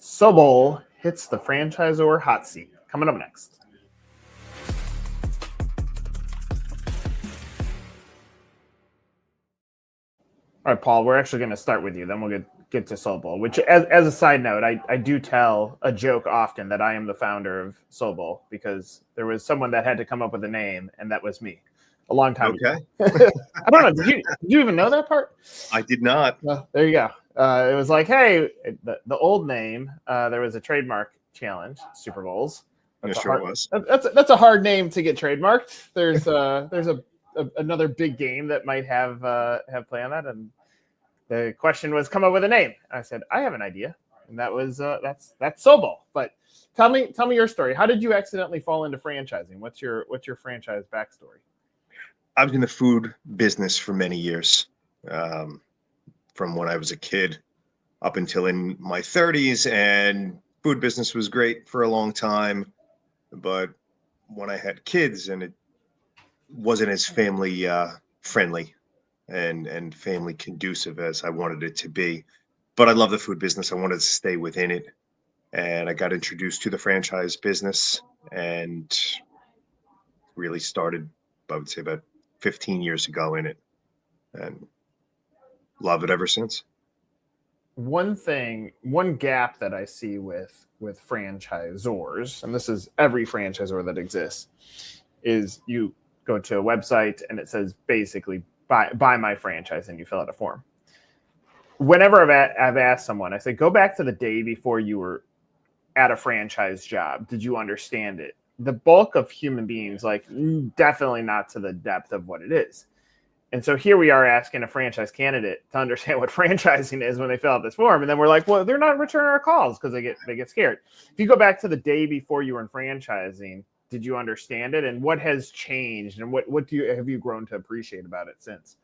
SoBol hits the franchisor hot seat. Coming up next. All right, Paul, we're actually going to start with you. Then we'll get to SoBol, which as a side note, I do tell a joke often that I am the founder of SoBol because there was someone that had to come up with a name, and that was me a long time ago. I don't know. Did you even know that part? I did not. Well, there you go. It was like, hey, the old name, there was a trademark challenge, Super Bowls. That's sure it was. That's a hard name to get trademarked. There's another big game that might have play on that, and the question was come up with a name. I said I have an idea, and that was that's SoBol. But tell me your story. How did you accidentally fall into franchising? What's your franchise backstory? I was in the food business for many years, from when I was a kid up until in my 30s, and food business was great for a long time. But when I had kids, and it wasn't as family friendly and family conducive as I wanted it to be. But I love the food business. I wanted to stay within it. And I got introduced to the franchise business and really started, I would say, about 15 years ago in it, and love it ever since. One gap that I see with franchisors, and this is every franchisor that exists, is you go to a website and it says basically buy my franchise, and you fill out a form. Whenever I've asked someone, I say, go back to the day before you were at a franchise job. Did you understand it? The bulk of human beings, like, definitely not to the depth of what it is. And so here we are asking a franchise candidate to understand what franchising is when they fill out this form. And then we're like, well, they're not returning our calls because they get scared. If you go back to the day before you were in franchising, did you understand it? And what has changed? And what have you grown to appreciate about it since?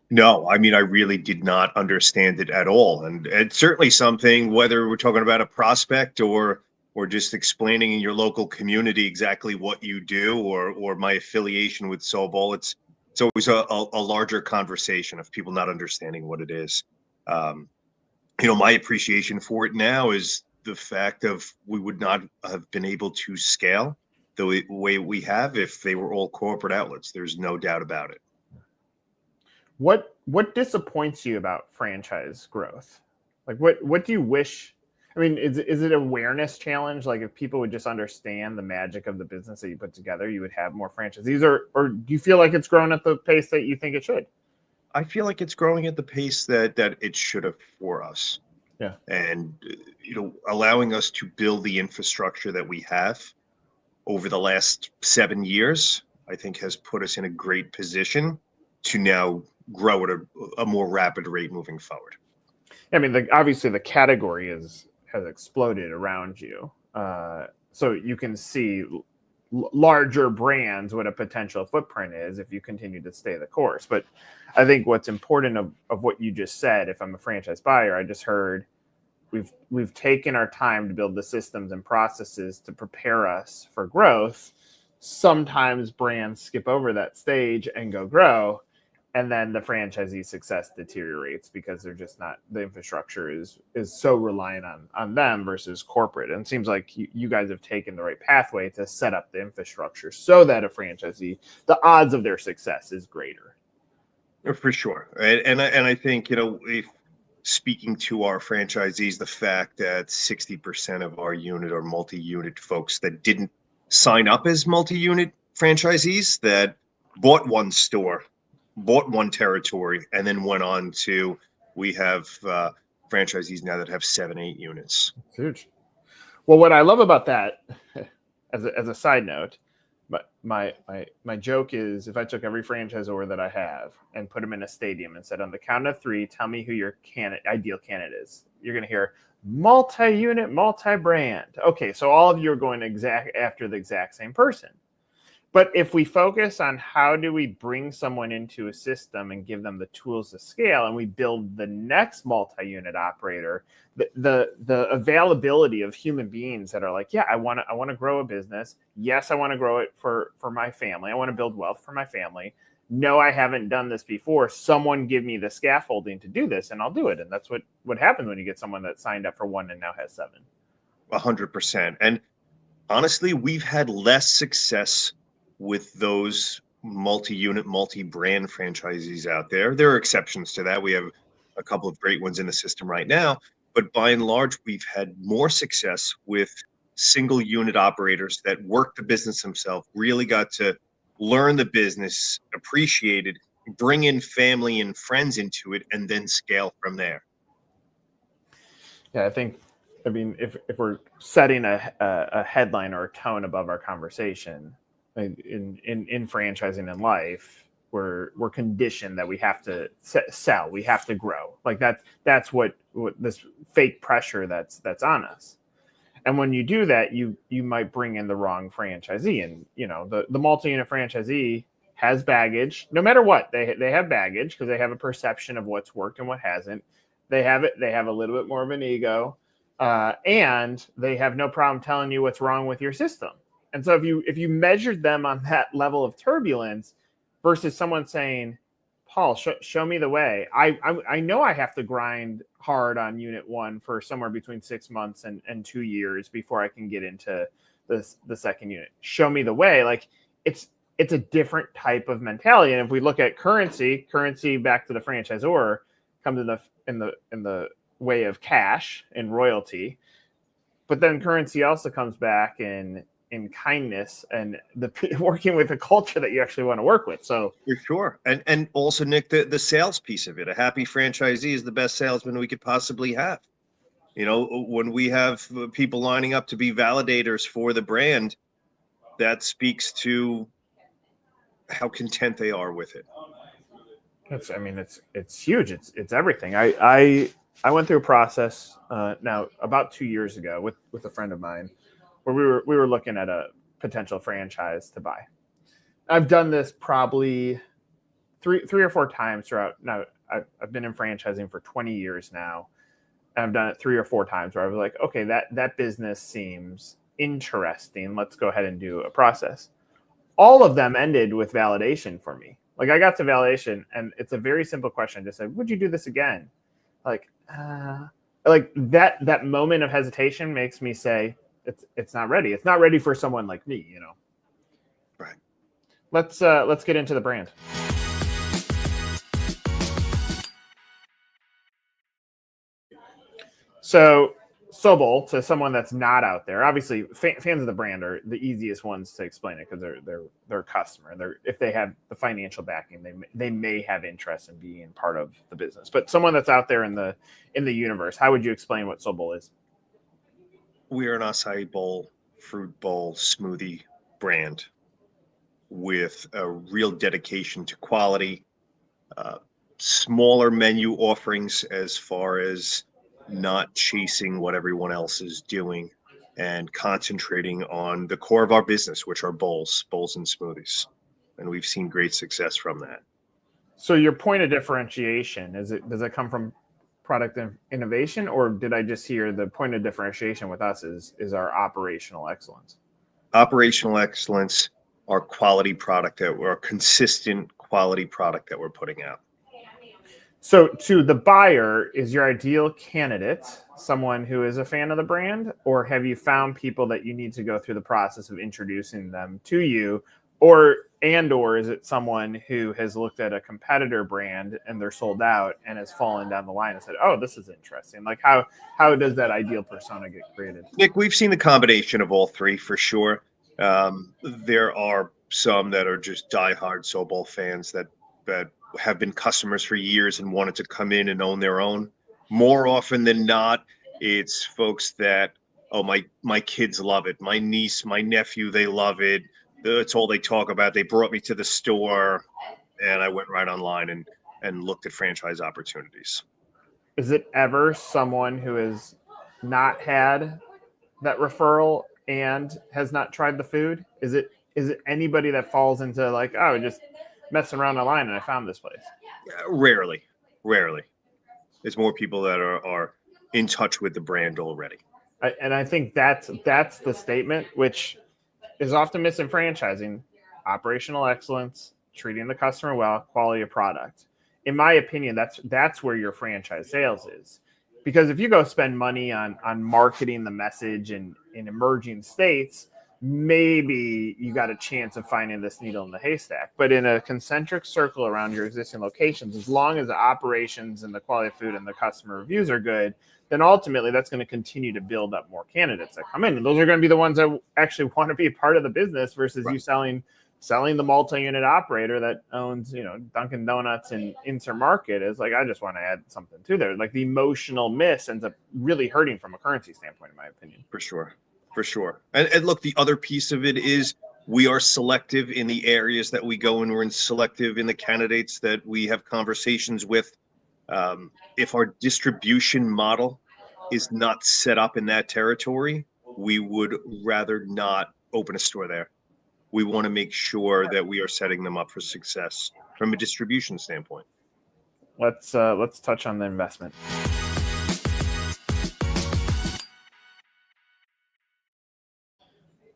No, I mean, I really did not understand it at all. And it's certainly something, whether we're talking about a prospect or just explaining in your local community exactly what you do, or my affiliation with SoBol, it's always a larger conversation of people not understanding what it is. My appreciation for it now is the fact of we would not have been able to scale the way we have if they were all corporate outlets. There's no doubt about it. What disappoints you about franchise growth? Like what do you wish? I mean, is it an awareness challenge? Like if people would just understand the magic of the business that you put together, you would have more franchisees, or do you feel like it's grown at the pace that you think it should? I feel like it's growing at the pace that it should have for us. Yeah. And, allowing us to build the infrastructure that we have over the last 7 years, I think has put us in a great position to now grow at a more rapid rate moving forward. I mean, obviously the category has exploded around you. So you can see larger brands what a potential footprint is if you continue to stay the course. But I think what's important of what you just said, if I'm a franchise buyer, I just heard we've taken our time to build the systems and processes to prepare us for growth. Sometimes brands skip over that stage and go grow, and then the franchisee success deteriorates because they're just not, the infrastructure is so reliant on them versus corporate. And it seems like you guys have taken the right pathway to set up the infrastructure so that a franchisee, the odds of their success is greater. For sure. And I think, if speaking to our franchisees, the fact that 60% of our unit are multi-unit folks that didn't sign up as multi-unit franchisees, that bought one store, bought one territory, and then went on to, we have franchisees now that have 7-8 units. That's huge. Well, what I love about that, as a side note, but my joke is, if I took every franchisor that I have and put them in a stadium and said, on the count of 3, tell me who your ideal candidate is, you're going to hear multi-unit, multi-brand. Okay, so all of you are going after the exact same person. But if we focus on how do we bring someone into a system and give them the tools to scale, and we build the next multi-unit operator, the availability of human beings that are like, yeah, I want to grow a business. Yes, I want to grow it for my family. I want to build wealth for my family. no, I haven't done this before. Someone give me the scaffolding to do this and I'll do it. And that's what happens when you get someone that signed up for 1 and now has 7. 100%. And honestly, we've had less success with those multi-unit, multi-brand franchisees out there. There are exceptions to that. We have a couple of great ones in the system right now, but by and large, we've had more success with single unit operators that work the business themselves, really got to learn the business, appreciate it, bring in family and friends into it, and then scale from there. Yeah, I mean, if we're setting a headline or a tone above our conversation in franchising in life, we're conditioned that we have to sell, we have to grow. Like that's what this fake pressure that's on us. And when you do that, you might bring in the wrong franchisee. And the multi-unit franchisee has baggage. No matter what, they have baggage because they have a perception of what's worked and what hasn't. They have a little bit more of an ego, and they have no problem telling you what's wrong with your system. And so if you measured them on that level of turbulence versus someone saying, Paul, show me the way. I know I have to grind hard on unit 1 for somewhere between 6 months and 2 years before I can get into the second unit. Show me the way. Like it's a different type of mentality. And if we look at currency back to the franchisor comes in the way of cash and royalty, but then currency also comes back in kindness and working with a culture that you actually want to work with. So for sure. And also, Nick, the sales piece of it, a happy franchisee is the best salesman we could possibly have. When we have people lining up to be validators for the brand, that speaks to how content they are with it. It's huge. It's everything. I went through a process now about 2 years ago with a friend of mine where we were looking at a potential franchise to buy. I've done this probably three or 4 times throughout. Now I've been in franchising for 20 years now. And I've done it 3 or 4 times where I was like, okay, that business seems interesting. Let's go ahead and do a process. All of them ended with validation for me. Like I got to validation and it's a very simple question. I just said, would you do this again? Like that moment of hesitation makes me say, it's not ready. It's not ready for someone like me, Right. Let's get into the brand. So SoBol, to someone that's not out there, obviously fans of the brand are the easiest ones to explain it because they're a customer. If they have the financial backing, they may have interest in being part of the business. But someone that's out there in the universe, how would you explain what SoBol is? We are an acai bowl, fruit bowl, smoothie brand with a real dedication to quality, smaller menu offerings as far as not chasing what everyone else is doing and concentrating on the core of our business, which are bowls and smoothies. And we've seen great success from that. So your point of differentiation, does it come from product innovation, or did I just hear the point of differentiation with us is our operational excellence? Operational excellence, our quality product our consistent quality product that we're putting out. So to the buyer, is your ideal candidate someone who is a fan of the brand, or have you found people that you need to go through the process of introducing them to you, or is it someone who has looked at a competitor brand and they're sold out and has fallen down the line and said, oh, this is interesting? Like how does that ideal persona get created? Nick, we've seen the combination of all three for sure. There are some that are just diehard SoBol fans that have been customers for years and wanted to come in and own their own. More often than not, it's folks that, oh, my kids love it. My niece, my nephew, they love it. That's all they talk about. They brought me to the store and I went right online and looked at franchise opportunities. Is it ever someone who has not had that referral and has not tried the food? Is it anybody that falls into like, oh, just messing around online and I found this place? Rarely. There's more people that are in touch with the brand already. And I think that's the statement, which is often missed in franchising: operational excellence, treating the customer well, quality of product. In my opinion, that's where your franchise sales is. Because if you go spend money on marketing the message in emerging states, maybe you got a chance of finding this needle in the haystack. But in a concentric circle around your existing locations, as long as the operations and the quality of food and the customer reviews are good, then ultimately that's going to continue to build up more candidates that come in. And those are going to be the ones that actually want to be a part of the business versus you selling the multi-unit operator that owns, Dunkin' Donuts and Insert Market is like, I just want to add something to there. Like the emotional miss ends up really hurting from a currency standpoint, in my opinion. For sure. And look, the other piece of it is we are selective in the areas that we go, and we're selective in the candidates that we have conversations with. If our distribution model is not set up in that territory, we would rather not open a store there. We want to make sure that we are setting them up for success from a distribution standpoint. Let's touch on the investment.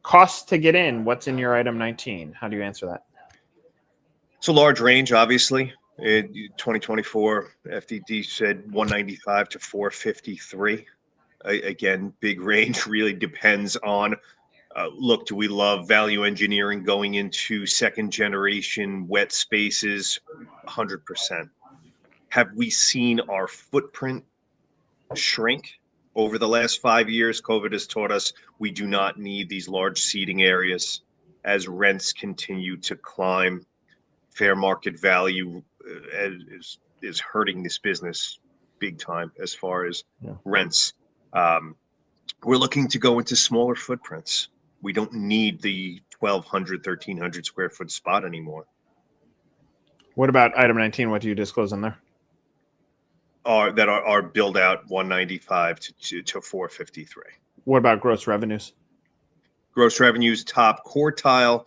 Costs to get in. What's in your item 19? How do you answer that? It's a large range, obviously. In 2024, FDD said 195 to 453. Again, big range. Really depends on. Look, do we love value engineering going into second generation wet spaces? 100%. Have we seen our footprint shrink over the last 5 years? COVID has taught us we do not need these large seating areas as rents continue to climb. Fair market value is hurting this business big time as far as rents. We're looking to go into smaller footprints. We don't need the 1,200, 1,300 square foot spot anymore. What about item 19? What do you disclose on there? Our build out 195 to 453. What about gross revenues? Gross revenues, top quartile.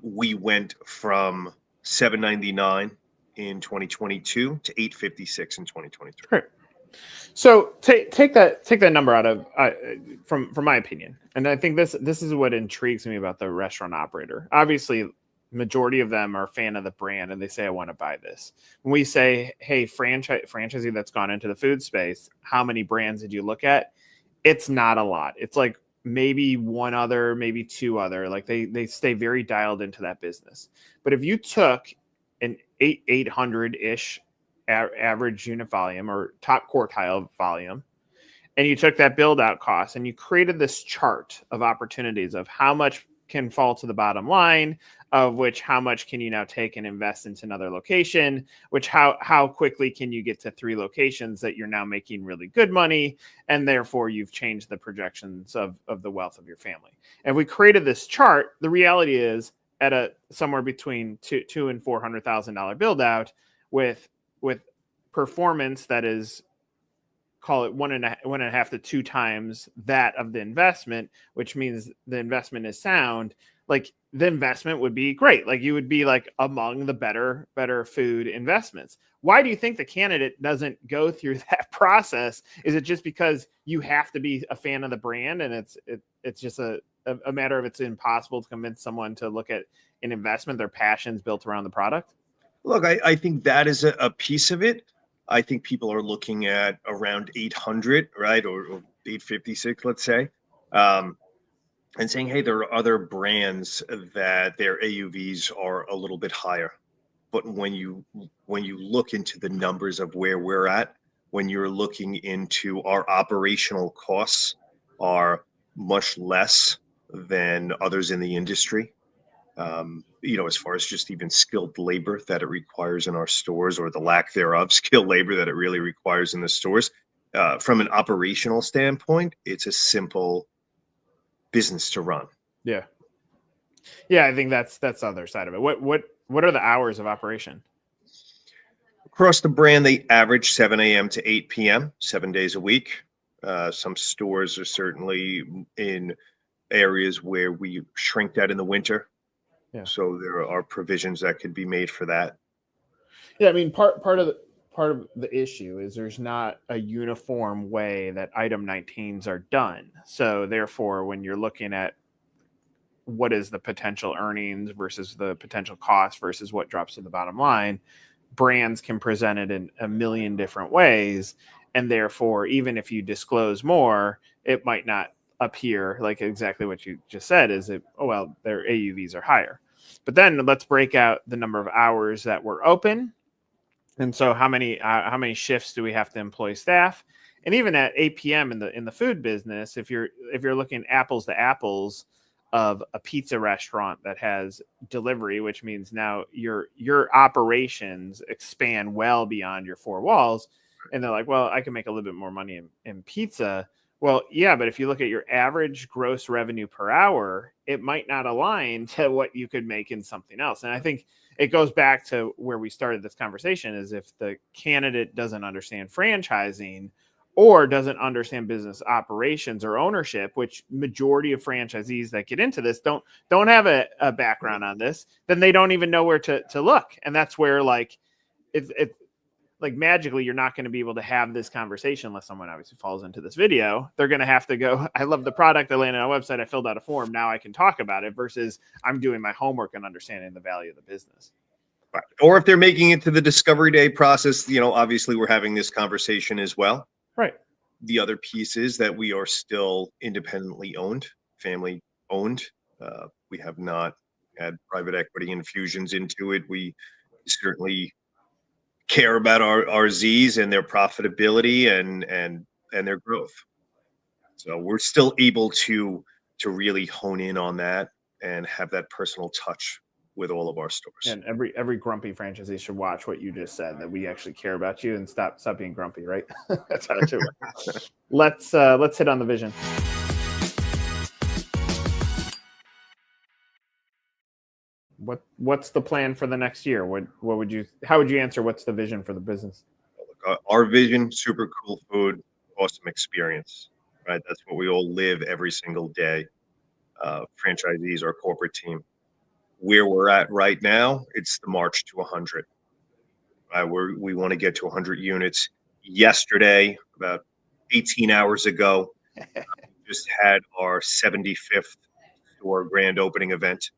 We went from 799 in 2022 to 856 in 2023. Great. So take that number out of from my opinion, and I think this is what intrigues me about the restaurant operator. Obviously, majority of them are a fan of the brand, and they say, "I want to buy this." When we say, "Hey, franchisee that's gone into the food space, how many brands did you look at?" It's not a lot. It's like maybe one other, maybe two other. Like they stay very dialed into that business. But if you took an 800-ish average unit volume or top quartile volume, and you took that build out cost and you created this chart of opportunities of how much can fall to the bottom line, of which how much can you now take and invest into another location, which how quickly can you get to 3 locations that you're now making really good money, and therefore you've changed the projections of the wealth of your family. And we created this chart. The reality is at a somewhere between $200,000 and $400,000 build out with performance that is, call it 1.5 to 2 times that of the investment, which means the investment is sound. Like the investment would be great. Like you would be like among the better food investments. Why do you think the candidate doesn't go through that process? Is it just because you have to be a fan of the brand and it's just a matter of it's impossible to convince someone to look at an investment, their passions built around the product? Look, I think that is a piece of it. I think people are looking at around 800, right? Or 856, let's say. And saying, hey, there are other brands that their AUVs are a little bit higher. But when you look into the numbers of where we're at, when you're looking into our operational costs are much less than others in the industry. As far as just even skilled labor that it requires in our stores, or the lack thereof skilled labor that it really requires in the stores. From an operational standpoint, it's a simple business to run. Yeah. I think that's the other side of it. What are the hours of operation? Across the brand, they average 7 a.m. to 8 p.m., 7 days a week. Some stores are certainly in areas where we shrink that in the winter. Yeah. So there are provisions that could be made for that. Yeah, I mean, part of the issue is there's not a uniform way that item 19s are done. So therefore, when you're looking at what is the potential earnings versus the potential cost versus what drops to the bottom line. Brands can present it in a million different ways. And therefore, even if you disclose more, it might not appear like exactly what you just said is it, oh, well, their AUVs are higher. But then let's break out the number of hours that we're open. And so how many shifts do we have to employ staff? And even at 8 p.m. in the food business, if you're looking apples to apples of a pizza restaurant that has delivery, which means now your operations expand well beyond your four walls. And they're like, well, I can make a little bit more money in pizza. Well, yeah, but if you look at your average gross revenue per hour, it might not align to what you could make in something else. And I think it goes back to where we started this conversation is if the candidate doesn't understand franchising or doesn't understand business operations or ownership, which majority of franchisees that get into this don't have a background on this, then they don't even know where to look. And that's where like it's like magically you're not going to be able to have this conversation unless someone obviously falls into this video. They're going to have to go, I love the product, I landed on a website, I filled out a form, now I can talk about it, versus I'm doing my homework and understanding the value of the business. Right. Or if they're making it to the discovery day process, obviously we're having this conversation as well. Right. The other piece is that we are still independently owned, family owned. We have not had private equity infusions into it. We certainly care about our Z's and their profitability and their growth. So we're still able to really hone in on that and have that personal touch with all of our stores. And every grumpy franchisee should watch what you just said, that we actually care about you and stop being grumpy, right? That's how it should work. Let's hit on the vision. What's the plan for the next year? How would you answer what's the vision for the business? Our vision, super cool food, awesome experience, right? That's what we all live every single day. Franchisees, our corporate team. Where we're at right now, it's the march to 100. We want to get to 100 units. Yesterday, about 18 hours ago, just had our 75th store grand opening event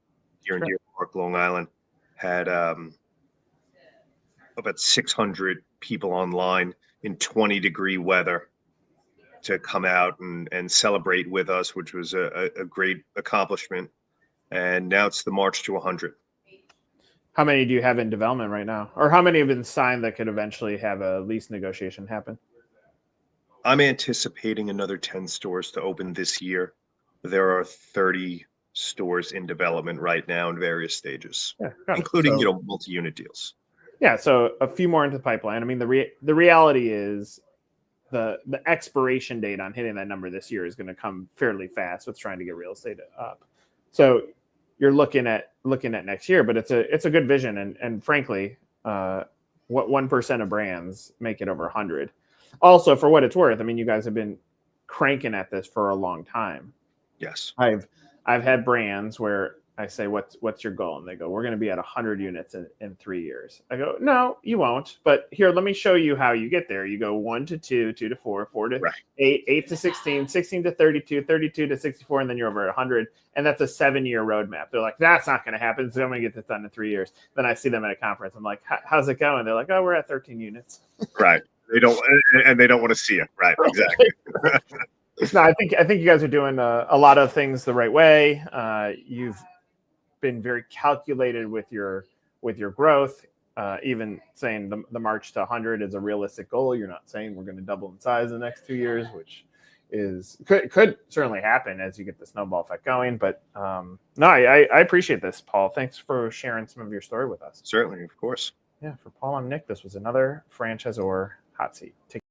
here in Deer Park, Long Island. Had about 600 people online in 20-degree weather to come out and celebrate with us, which was a great accomplishment. And now it's the march to 100. How many do you have in development right now? Or how many have been signed that could eventually have a lease negotiation happen? I'm anticipating another 10 stores to open this year. There are 30 stores in development right now in various stages, including, multi-unit deals. Yeah, so a few more into the pipeline. I mean, the reality is the expiration date on hitting that number this year is going to come fairly fast with trying to get real estate up. So you're looking at next year, but it's a good vision. And frankly, what 1% of brands make it over 100. Also, for what it's worth, I mean, you guys have been cranking at this for a long time. Yes. I've had brands where I say, what's your goal? And they go, we're going to be at 100 units in 3 years. I go, no, you won't. But here, let me show you how you get there. You go 1 to 2, 2 to 4, 4 to 8, 8 to 16, 16 to 32, 32 to 64, and then you're over 100. And that's a 7-year roadmap. They're like, that's not going to happen. So I'm going to get this done in 3 years. Then I see them at a conference. I'm like, how's it going? They're like, oh, we're at 13 units. Right. They don't want to see it. Right. Exactly. No, I think you guys are doing a lot of things the right way. You've been very calculated with your growth. Even saying the march to 100 is a realistic goal. You're not saying we're going to double in size in the next 2 years, which could certainly happen as you get the snowball effect going. But no, I appreciate this, Paul. Thanks for sharing some of your story with us. Certainly, of course. Yeah, for Paul and Nick, this was another Franchisor Hot Seat. Take